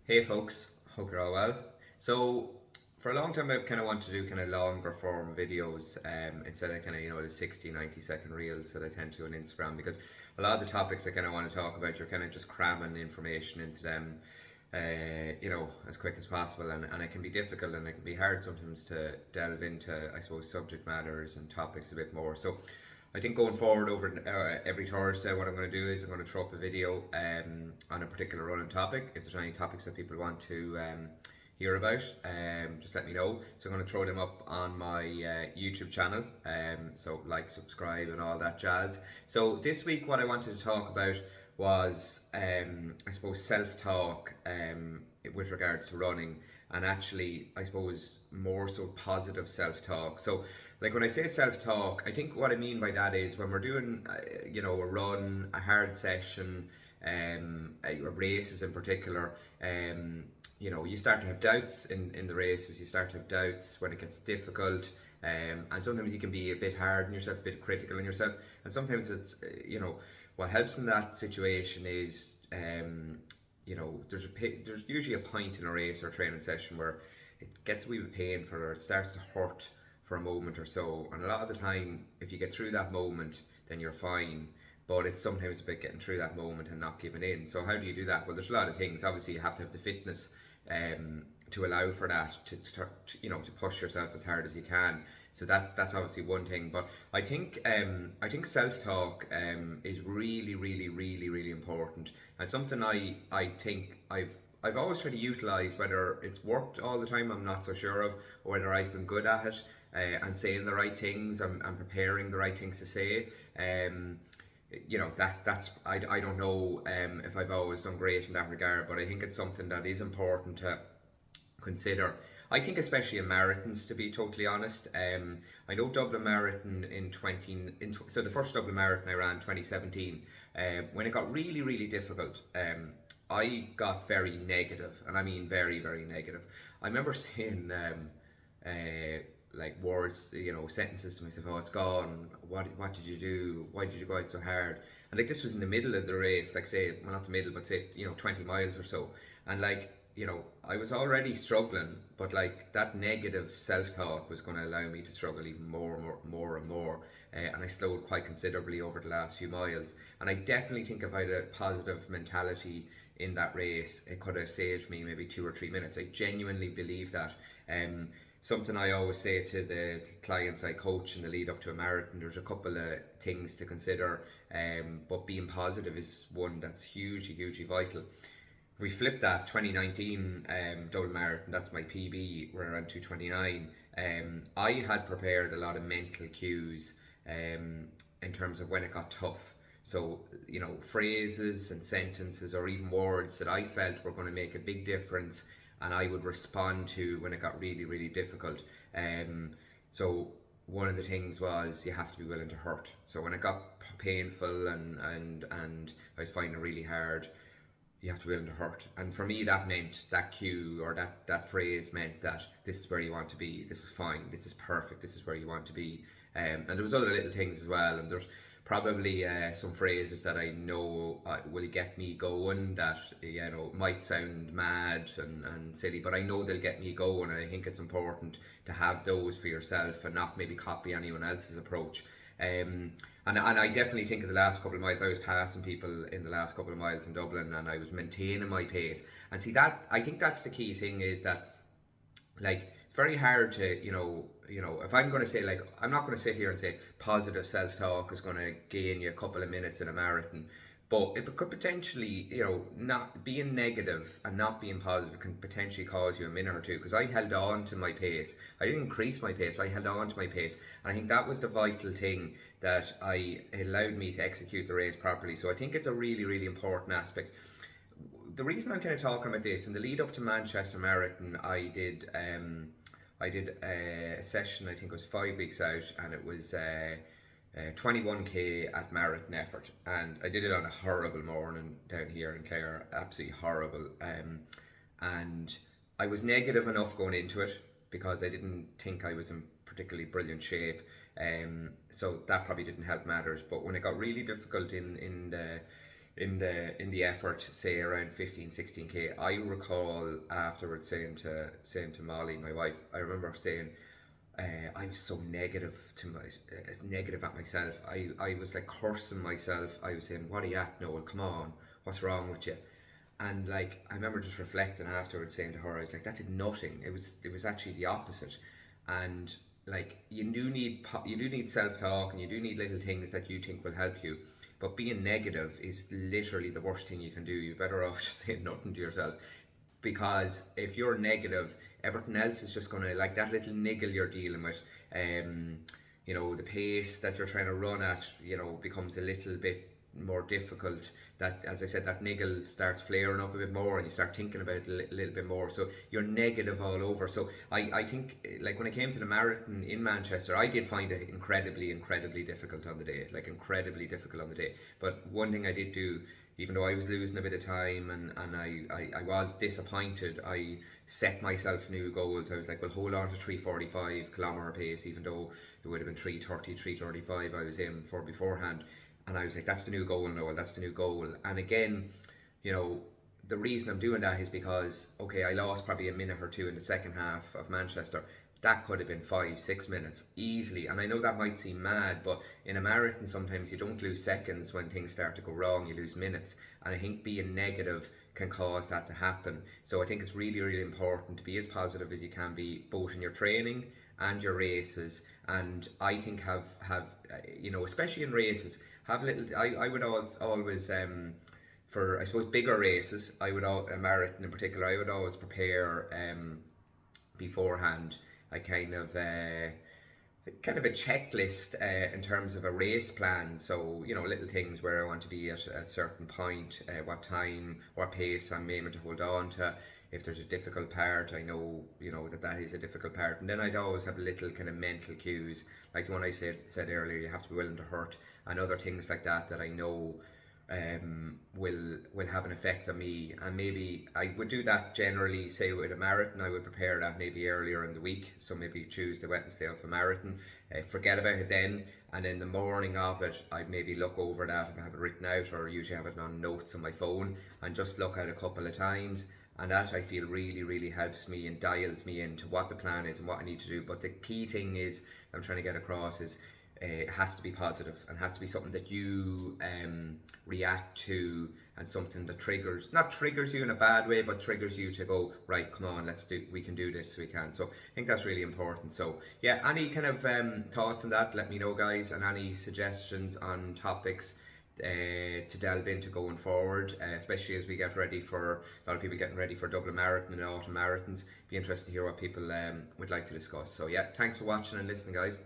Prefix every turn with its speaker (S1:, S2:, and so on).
S1: Hey folks, hope you're all well. So for a long time I've kind of wanted to do kind of longer form videos instead of kind of the 60, 90-second reels that I tend to on Instagram, because a lot of the topics I kind of want to talk about, you're kind of just cramming information into them as quick as possible, and it can be difficult and it can be hard sometimes to delve into, I suppose, subject matters and topics a bit more. So I think going forward over every Thursday, what I'm going to do is I'm going to throw up a video on a particular running topic. If there's any topics that people want to hear about, just let me know. So I'm going to throw them up on my YouTube channel. So like, subscribe, and all that jazz. So this week, what I wanted to talk about was, I suppose, self-talk with regards to running, and actually, I suppose, more so positive self-talk. So, like when I say self-talk, I think what I mean by that is when we're doing, a run, a hard session, races in particular, you start to have doubts in the races. You start to have doubts when it gets difficult. And sometimes you can be a bit hard on yourself, a bit critical on yourself, and sometimes it's what helps in that situation is there's usually a point in a race or a training session where it gets a wee bit painful or it starts to hurt for a moment or so, and a lot of the time if you get through that moment then you're fine, but it's sometimes a bit getting through that moment and not giving in. So how do you do that? Well, there's a lot of things. Obviously you have to have the fitness to allow for that, to push yourself as hard as you can. So that's obviously one thing. But I think self-talk is really, really, really, really important, and something I think I've always tried to utilize. Whether it's worked all the time, I'm not so sure of, or whether I've been good at it and saying the right things, and preparing the right things to say. I don't know if I've always done great in that regard, but I think it's something that is important to consider. I think especially in marathons, to be totally honest. I know Dublin Marathon so the first Dublin Marathon I ran 2017. When it got really, really difficult, I got very negative, and I mean very, very negative. I remember saying like words, sentences to myself. Oh, it's gone. What did you do? Why did you go out so hard? And like this was in the middle of the race, like say, well, not the middle, but say 20 miles or so. And like I was already struggling, but like that negative self-talk was going to allow me to struggle even more and more, more and more. And I slowed quite considerably over the last few miles. And I definitely think if I had a positive mentality in that race, it could have saved me maybe 2 or 3 minutes. I genuinely believe that. Something I always say to the clients I coach in the lead up to a marathon, there's a couple of things to consider, but being positive is one that's hugely, hugely vital. We flipped that 2019 Dublin Marathon, that's my PB, we're around 2:29. I had prepared a lot of mental cues in terms of when it got tough. So, phrases and sentences or even words that I felt were going to make a big difference and I would respond to when it got really, really difficult. So one of the things was you have to be willing to hurt. So when it got painful and I was finding it really hard, you have to be willing to hurt. And for me, that meant that cue or that phrase meant that this is where you want to be. This is fine. This is perfect. This is where you want to be. And there was other little things as well. And there's probably some phrases that I know will get me going that might sound mad and silly, but I know they'll get me going. And I think it's important to have those for yourself and not maybe copy anyone else's approach. And I definitely think in the last couple of miles I was passing people in the last couple of miles in Dublin and I was maintaining my pace. And see, that I think that's the key thing, is that like it's very hard to if I'm going to say, like, I'm not going to sit here and say positive self-talk is going to gain you a couple of minutes in a marathon, but it could potentially, not being negative and not being positive can potentially cause you a minute or two, because I held on to my pace. I didn't increase my pace, but I held on to my pace, and I think that was the vital thing that allowed me to execute the race properly. So I think it's a really, really important aspect. The reason I'm kind of talking about this, in the lead up to Manchester Marathon, I did a session, I think it was 5 weeks out, and it was 21k at marathon effort, and I did it on a horrible morning down here in Clare, absolutely horrible. And I was negative enough going into it because I didn't think I was in particularly brilliant shape. So that probably didn't help matters. But when it got really difficult in in the effort, say around 15, 16k. I recall afterwards saying to Molly, my wife, I remember saying, I was so negative to as negative at myself. I was like cursing myself. I was saying, "What are you at, Noel? Come on, what's wrong with you?" And like I remember just reflecting afterwards, saying to her, I was like, "That did nothing. It was actually the opposite." And like you do need self talk, and you do need little things that you think will help you. But being negative is literally the worst thing you can do. You're better off just saying nothing to yourself, because if you're negative, everything else is just gonna, like that little niggle you're dealing with. Um, the pace that you're trying to run at, becomes a little bit more difficult. That, as I said, that niggle starts flaring up a bit more, and you start thinking about it a little bit more. So you're negative all over. So I think, like when I came to the marathon in Manchester, I did find it incredibly difficult on the day, like incredibly difficult on the day. But one thing I did do, even though I was losing a bit of time, and I was disappointed, I set myself new goals. I was like, well, hold on to 3:45 kilometre pace, even though it would have been 3:30, 3:35 I was aiming for beforehand. And I was like, that's the new goal, Noel, that's the new goal. And again, the reason I'm doing that is because, okay, I lost probably a minute or two in the second half of Manchester. That could have been 5, 6 minutes easily. And I know that might seem mad, but in a marathon, sometimes you don't lose seconds when things start to go wrong, you lose minutes. And I think being negative can cause that to happen. So I think it's really important to be as positive as you can be, both in your training and your races. And I think especially in races, have little. I would always for, I suppose, bigger races, a marathon in particular, I would always prepare beforehand. I kind of a checklist in terms of a race plan. So little things where I want to be at a certain point, what time, what pace I'm aiming to hold on to. If there's a difficult part, I know that is a difficult part. And then I'd always have little kind of mental cues, like the one I said earlier. You have to be willing to hurt, and other things like that I know will have an effect on me. And maybe I would do that generally, say with a marathon. I would prepare that maybe earlier in the week, so maybe Tuesday, Wednesday of a marathon, forget about it then, and in the morning of it I'd maybe look over that if I have it written out, or usually have it on notes on my phone, and just look at a couple of times. And that, I feel, really helps me and dials me into what the plan is and what I need to do. But the key thing is I'm trying to get across is it has to be positive, and has to be something that you react to, and something that not triggers you in a bad way, but triggers you to go, right, come on, we can do this, we can. So I think that's really important. So yeah, any kind of thoughts on that, let me know, guys, and any suggestions on topics to delve into going forward, especially as we get ready for a lot of people getting ready for Dublin Marathon and autumn marathons. Be interested to hear what people would like to discuss. So yeah, thanks for watching and listening, guys.